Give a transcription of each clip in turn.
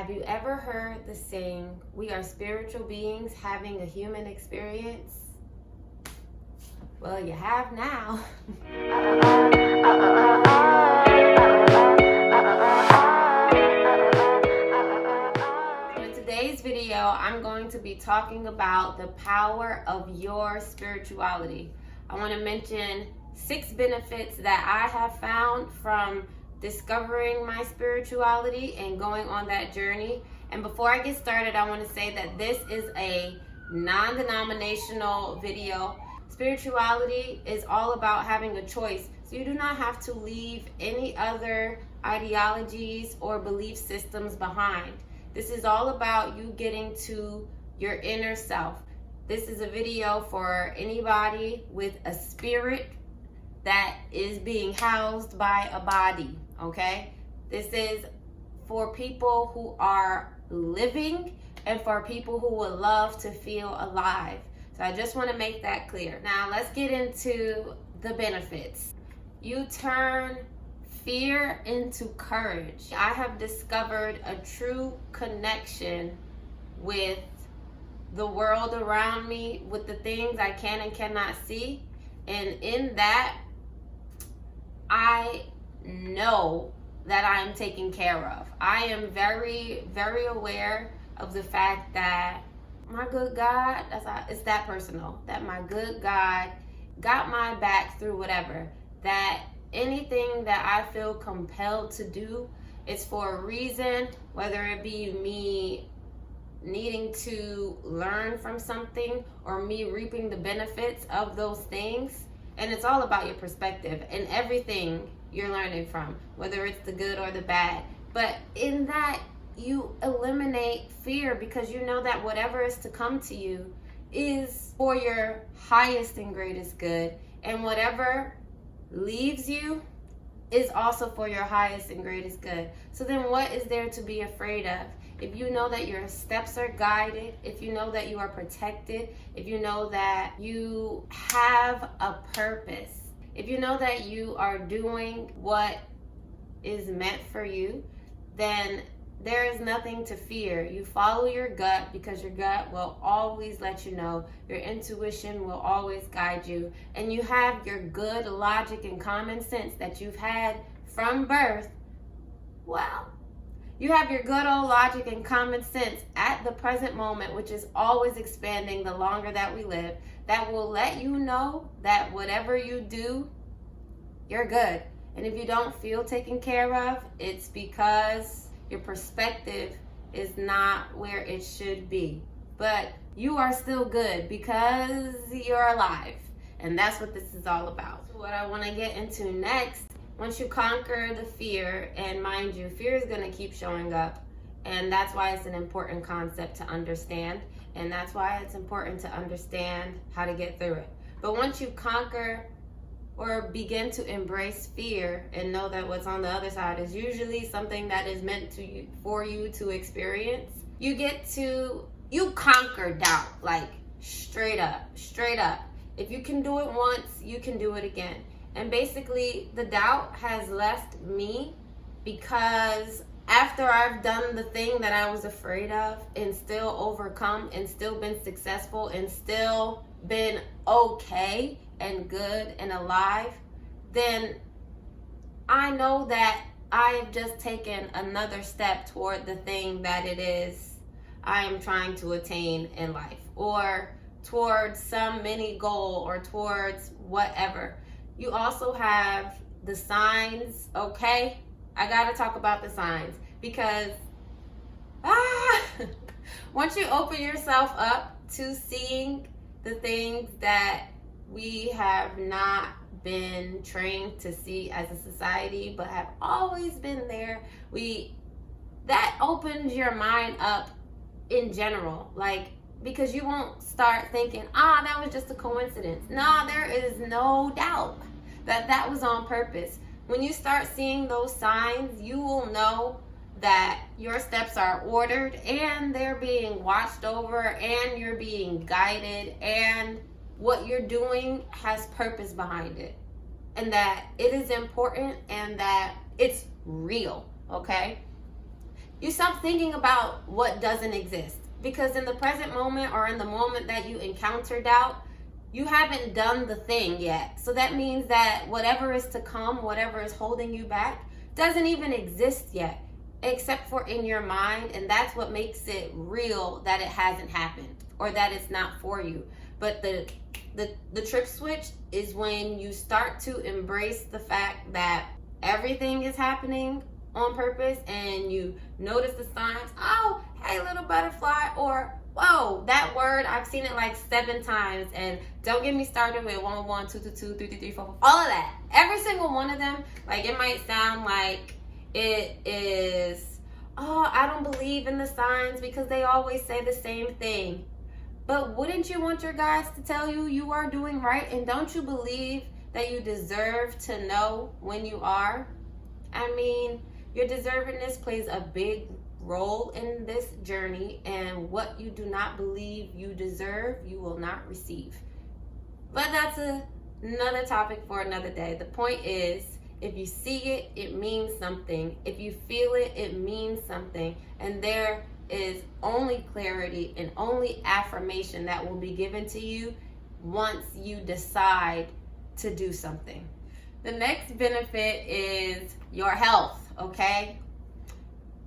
Have you ever heard the saying, we are spiritual beings having a human experience? Well, you have now. In today's video, I'm going to be talking about the power of your spirituality. I want to mention 6 benefits that I have found from discovering my spirituality and going on that journey. And before I get started, I want to say that this is a non-denominational video. Spirituality is all about having a choice. So you do not have to leave any other ideologies or belief systems behind. This is all about you getting to your inner self. This is a video for anybody with a spirit that is being housed by a body, okay? This is for people who are living and for people who would love to feel alive. So I just want to make that clear. Now let's get into the benefits. You turn fear into courage. I have discovered a true connection with the world around me, with the things I can and cannot see. And in that, I know that I am taken care of. I am very, very aware of the fact that my good God, it's that personal, that my good God got my back through whatever. That anything that I feel compelled to do, it's for a reason, whether it be me needing to learn from something or me reaping the benefits of those things. And it's all about your perspective and everything you're learning from, whether it's the good or the bad. But in that, you eliminate fear because you know that whatever is to come to you is for your highest and greatest good. And whatever leaves you is also for your highest and greatest good. So then what is there to be afraid of? If you know that your steps are guided, if you know that you are protected, if you know that you have a purpose, if you know that you are doing what is meant for you, then there is nothing to fear. You follow your gut because your gut will always let you know. Your intuition will always guide you. And you have your good logic and common sense that you've had from birth. Well, you have your good old logic and common sense at the present moment, which is always expanding the longer that we live, that will let you know that whatever you do, you're good. And if you don't feel taken care of, it's because your perspective is not where it should be. But you are still good because you're alive. And that's what this is all about. So what I want to get into next, once you conquer the fear, and mind you, fear is going to keep showing up. And that's why it's an important concept to understand. And that's why it's important to understand how to get through it. But once you conquer or begin to embrace fear and know that what's on the other side is usually something that is meant for you to experience, you conquer doubt, like straight up. If you can do it once, you can do it again. And basically, the doubt has left me because after I've done the thing that I was afraid of and still overcome and still been successful and still been okay and good and alive, then I know that I have just taken another step toward the thing that it is I am trying to attain in life, or towards some mini goal, or towards whatever. You also have the signs, okay? I gotta talk about the signs because once you open yourself up to seeing the things that we have not been trained to see as a society, but have always been there, that opens your mind up in general, like, because you won't start thinking, that was just a coincidence. No, there is no doubt that was on purpose. When you start seeing those signs, you will know that your steps are ordered and they're being watched over and you're being guided, and what you're doing has purpose behind it, and that it is important and that it's real, okay? you stop thinking about what doesn't exist. Because in the present moment, or in the moment that you encounter doubt, you haven't done the thing yet. So that means that whatever is to come, whatever is holding you back, doesn't even exist yet, except for in your mind. And that's what makes it real, that it hasn't happened or that it's not for you. But the trip switch is when you start to embrace the fact that everything is happening on purpose, and you notice the signs. Oh, hey, little butterfly, or whoa, that word, I've seen it like 7 times. And don't get me started with 1, 1, 2, 2, 2, 3, 3, 3, 4, 4, all of that. Every single one of them, like, it might sound like it is, oh, I don't believe in the signs because they always say the same thing. But wouldn't you want your guides to tell you you are doing right? And don't you believe that you deserve to know when you are? I mean, your deservedness plays a big role in this journey, and what you do not believe you deserve, you will not receive. But that's another topic for another day. The point is, if you see it, it means something. If you feel it, it means something. And there is only clarity and only affirmation that will be given to you once you decide to do something. The next benefit is your health, okay?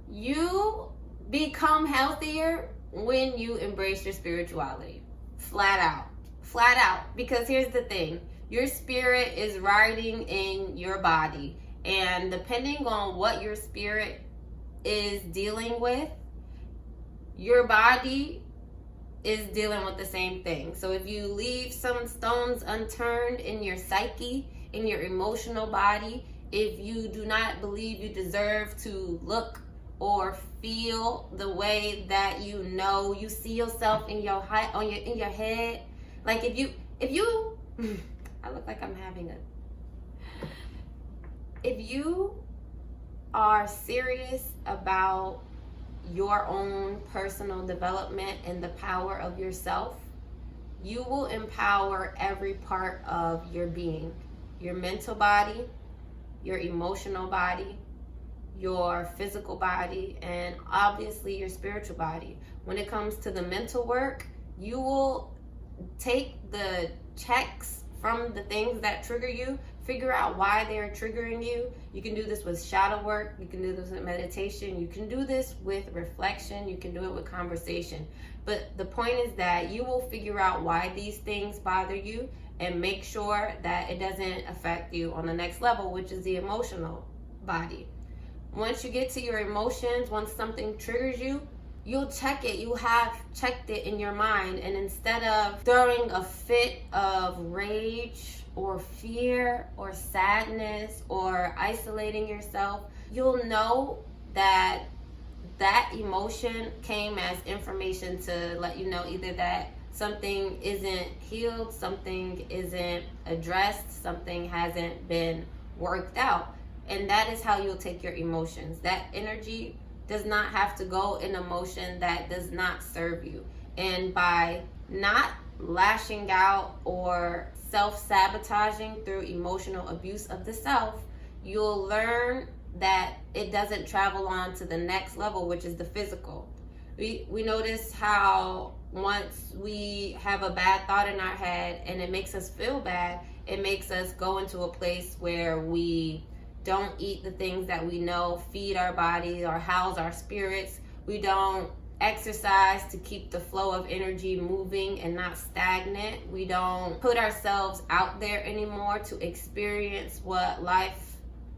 You become healthier when you embrace your spirituality. Flat out. Flat out. Because here's the thing. Your spirit is riding in your body. And depending on what your spirit is dealing with, your body is dealing with the same thing. So if you leave some stones unturned in your psyche, in your emotional body, if you do not believe you deserve to look or feel the way that you know you see yourself in your in your head, like if you I look like I'm having if you are serious about your own personal development and the power of yourself, you will empower every part of your being. Your mental body, your emotional body, your physical body, and obviously your spiritual body. When it comes to the mental work, you will take the checks from the things that trigger you, figure out why they're triggering you. You can do this with shadow work, you can do this with meditation, you can do this with reflection, you can do it with conversation. But the point is that you will figure out why these things bother you and make sure that it doesn't affect you on the next level, which is the emotional body. Once you get to your emotions, once something triggers you, you'll check it. You have checked it in your mind. And instead of throwing a fit of rage or fear or sadness or isolating yourself, you'll know that that emotion came as information to let you know either that something isn't healed, something isn't addressed, something hasn't been worked out. And that is how you'll take your emotions. That energy does not have to go in a motion that does not serve you. And by not lashing out or self-sabotaging through emotional abuse of the self, you'll learn that it doesn't travel on to the next level, which is the physical. We notice how once we have a bad thought in our head and it makes us feel bad, it makes us go into a place where we don't eat the things that we know feed our bodies or house our spirits. We don't exercise to keep the flow of energy moving and not stagnant. We don't put ourselves out there anymore to experience what life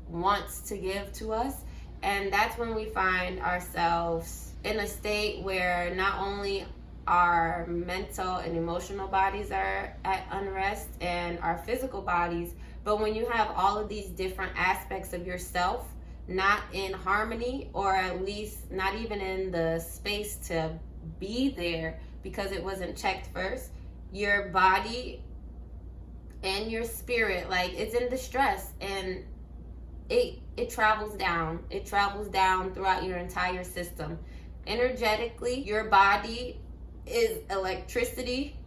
wants to give to us. And that's when we find ourselves in a state where not only our mental and emotional bodies are at unrest and our physical bodies, but when you have all of these different aspects of yourself not in harmony, or at least not even in the space to be there because it wasn't checked first, your body and your spirit, like, it's in distress, and it travels down. It travels down throughout your entire system. Energetically, your body is electricity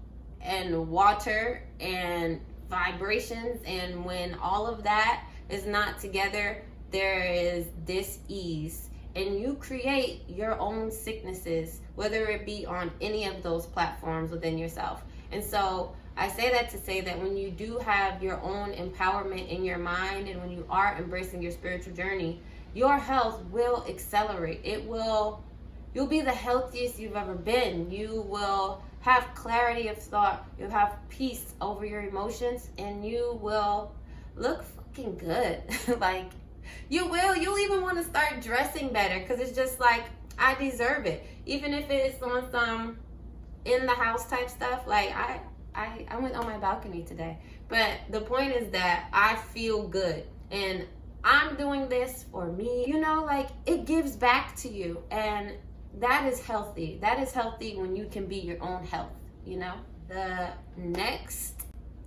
and water and vibrations, and when all of that is not together, there is dis-ease. and you create your own sicknesses, whether it be on any of those platforms within yourself. And so I say that to say that when you do have your own empowerment in your mind, and when you are embracing your spiritual journey, your health will accelerate. You'll be the healthiest you've ever been. You will have clarity of thought. You'll have peace over your emotions, and you will look fucking good. Like, you'll even want to start dressing better, because it's just like, I deserve it. Even if it's on some in the house type stuff. Like, I went on my balcony today, but the point is that I feel good, and I'm doing this for me. You know, like, it gives back to you, and that is healthy. That is healthy when you can be your own health, you know? The next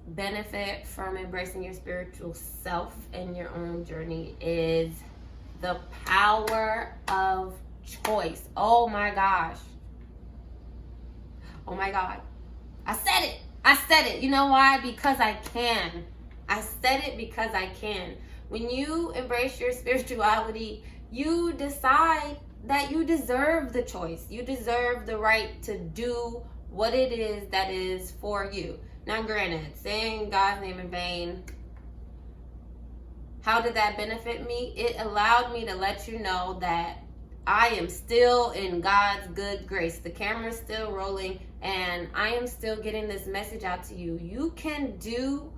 benefit from embracing your spiritual self and your own journey is the power of choice. Oh my gosh. Oh my God. I said it. You know why? Because I can. I said it because I can. When you embrace your spirituality, you decide that you deserve the choice. You deserve the right to do what it is that is for you. Now, granted, saying God's name in vain, how did that benefit me? It allowed me to let you know that I am still in God's good grace. The camera's still rolling, and I am still getting this message out to you. You can do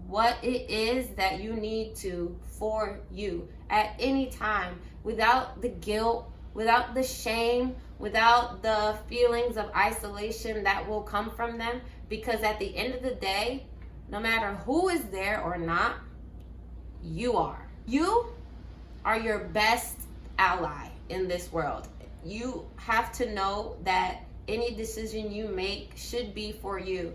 what it is that you need to for you at any time, without the guilt, without the shame, without the feelings of isolation that will come from them. Because at the end of the day, no matter who is there or not, you are. You are your best ally in this world. You have to know that any decision you make should be for you.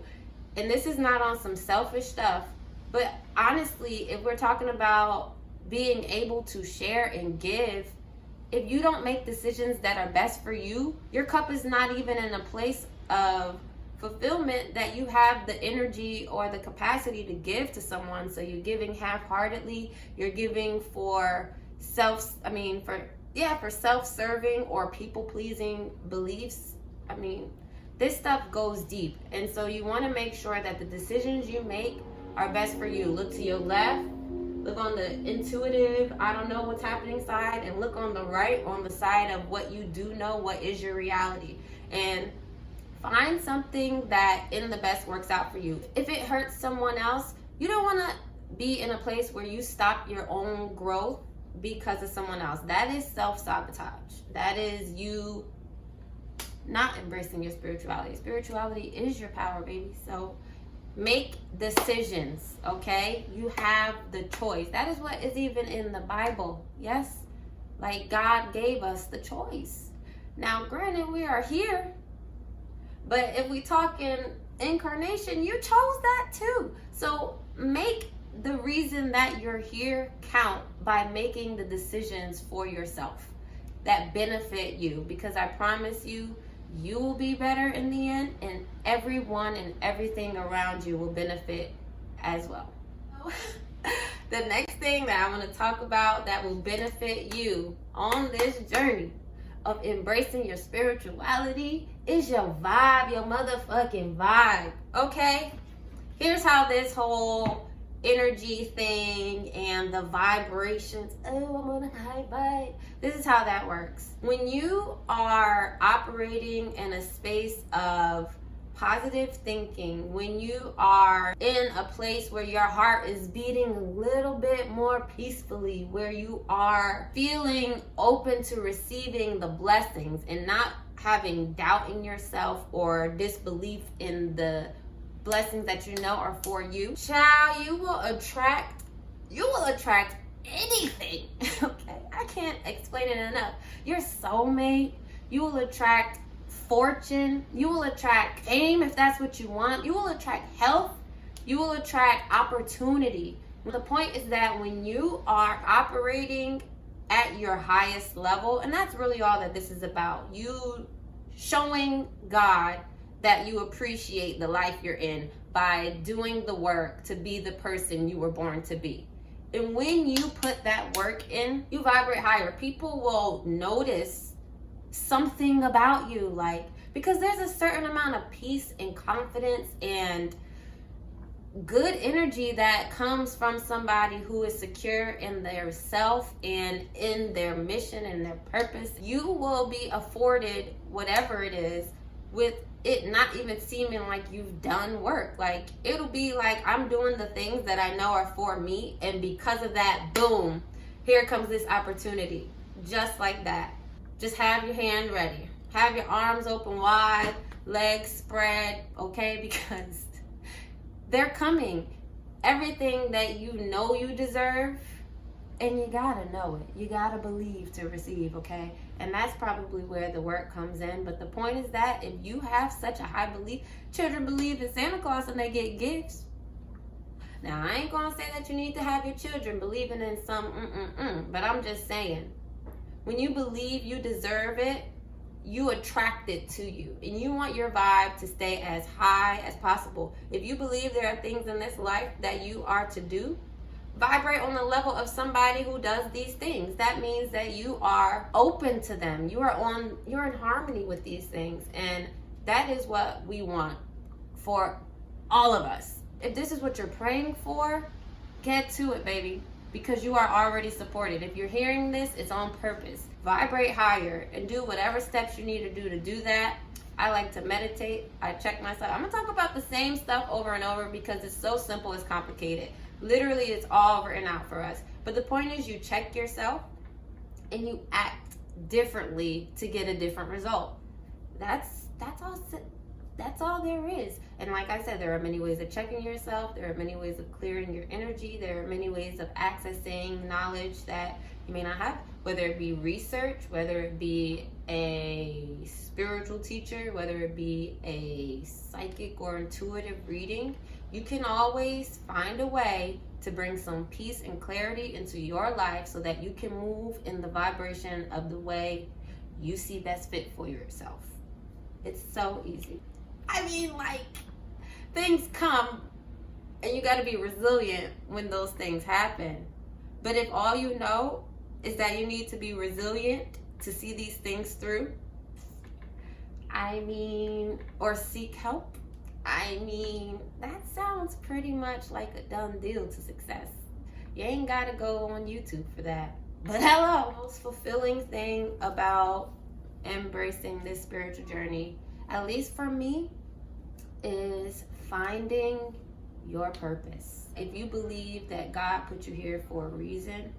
And this is not on some selfish stuff, but honestly, if we're talking about being able to share and give, if you don't make decisions that are best for you, your cup is not even in a place of fulfillment that you have the energy or the capacity to give to someone. So you're giving half-heartedly, you're giving for self-serving or people-pleasing beliefs. I mean, this stuff goes deep. And so you want to make sure that the decisions you make are best for you. Look to your left, look on the intuitive, I don't know what's happening side, and look on the right, on the side of what you do know, what is your reality. And find something that in the best works out for you. If it hurts someone else, you don't want to be in a place where you stop your own growth because of someone else. That is self-sabotage. That is you not embracing your spirituality. Spirituality is your power, baby. So make decisions, okay? You have the choice. That is what is even in the Bible. Yes? Like, God gave us the choice. Now, granted, we are here, but if we talk in incarnation, you chose that too. So make the reason that you're here count by making the decisions for yourself that benefit you, because I promise you, you will be better in the end, and everyone and everything around you will benefit as well. The next thing that I want to talk about that will benefit you on this journey of embracing your spirituality is your vibe, your motherfucking vibe, okay? Here's how this whole energy thing and the vibrations, oh, I'm on a high vibe. This is how that works. When you are operating in a space of positive thinking, when you are in a place where your heart is beating a little bit more peacefully, where you are feeling open to receiving the blessings and not having doubt in yourself or disbelief in the blessings that you know are for you, child, you will attract anything. Okay, I can't explain it enough. Your soulmate, you will attract fortune, you will attract fame if that's what you want, you will attract health, you will attract opportunity. The point is that when you are operating at your highest level, and that's really all that this is about, you showing God that you appreciate the life you're in by doing the work to be the person you were born to be. And when you put that work in, you vibrate higher. People will notice something about you, like, because there's a certain amount of peace and confidence and good energy that comes from somebody who is secure in their self and in their mission and their purpose. You will be afforded whatever it is with it not even seeming like you've done work. Like, it'll be like, I'm doing the things that I know are for me, and because of that, boom, here comes this opportunity. Just like that. Just have your hand ready. Have your arms open wide, legs spread, okay? Because they're coming. Everything that you know you deserve, and you gotta know it. You gotta believe to receive, okay? And that's probably where the work comes in. But the point is that if you have such a high belief, children believe in Santa Claus and they get gifts. Now, I ain't gonna say that you need to have your children believing in some but I'm just saying, when you believe you deserve it, you attract it to you, and you want your vibe to stay as high as possible. If you believe there are things in this life that you are to do, vibrate on the level of somebody who does these things. That means that you are open to them. You're in harmony with these things, and that is what we want for all of us. If this is what you're praying for, get to it, baby, because you are already supported. If you're hearing this, it's on purpose. Vibrate higher and do whatever steps you need to do that. I like to meditate. I check myself. I'm gonna talk about the same stuff over and over because it's so simple, it's complicated. Literally, it's all written out for us. But the point is, you check yourself and you act differently to get a different result. That's all there is. And like I said, there are many ways of checking yourself. There are many ways of clearing your energy. There are many ways of accessing knowledge that you may not have, whether it be research, whether it be a spiritual teacher, whether it be a psychic or intuitive reading. You can always find a way to bring some peace and clarity into your life so that you can move in the vibration of the way you see best fit for yourself. It's so easy. I mean, like, things come and you got to be resilient when those things happen. But if all you know is that you need to be resilient to see these things through, or seek help, that sounds pretty much like a done deal to success. You ain't got to go on YouTube for that. But hello, the most fulfilling thing about embracing this spiritual journey, at least for me, is finding your purpose. If you believe that God put you here for a reason,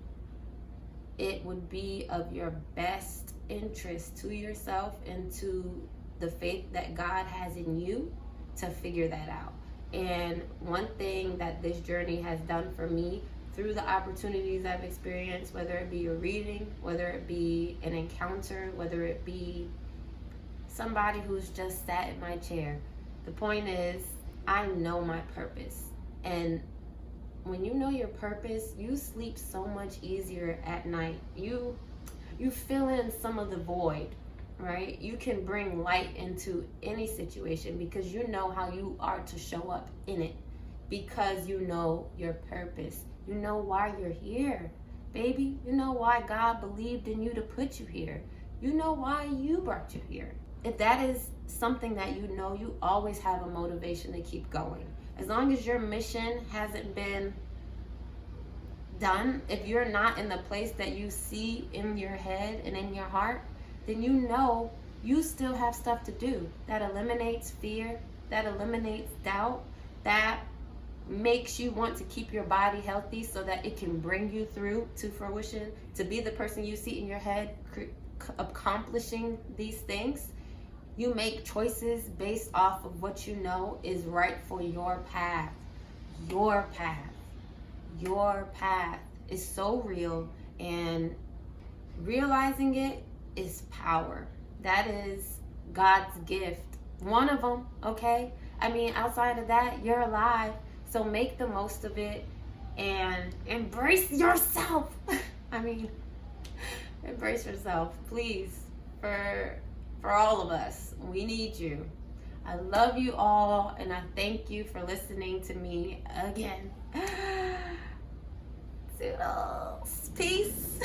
it would be of your best interest to yourself and to the faith that God has in you to figure that out. And one thing that this journey has done for me through the opportunities I've experienced, whether it be a reading, whether it be an encounter, whether it be somebody who's just sat in my chair, the point is, I know my purpose. And when you know your purpose, you sleep so much easier at night. You fill in some of the void, right? You can bring light into any situation because you know how you are to show up in it, because you know your purpose. You know why you're here, baby. You know why God believed in you to put you here. You know why you brought you here. If that is something that you know, you always have a motivation to keep going. As long as your mission hasn't been done, if you're not in the place that you see in your head and in your heart, then you know you still have stuff to do. That eliminates fear, that eliminates doubt, that makes you want to keep your body healthy so that it can bring you through to fruition, to be the person you see in your head accomplishing these things. You make choices based off of what you know is right for your path. Your path. Your path is so real, and realizing it is power. That is God's gift. One of them, okay? Outside of that, you're alive. So make the most of it and embrace yourself. Embrace yourself, please. For all of us, we need you. I love you all, and I thank you for listening to me again. Toodles. Peace.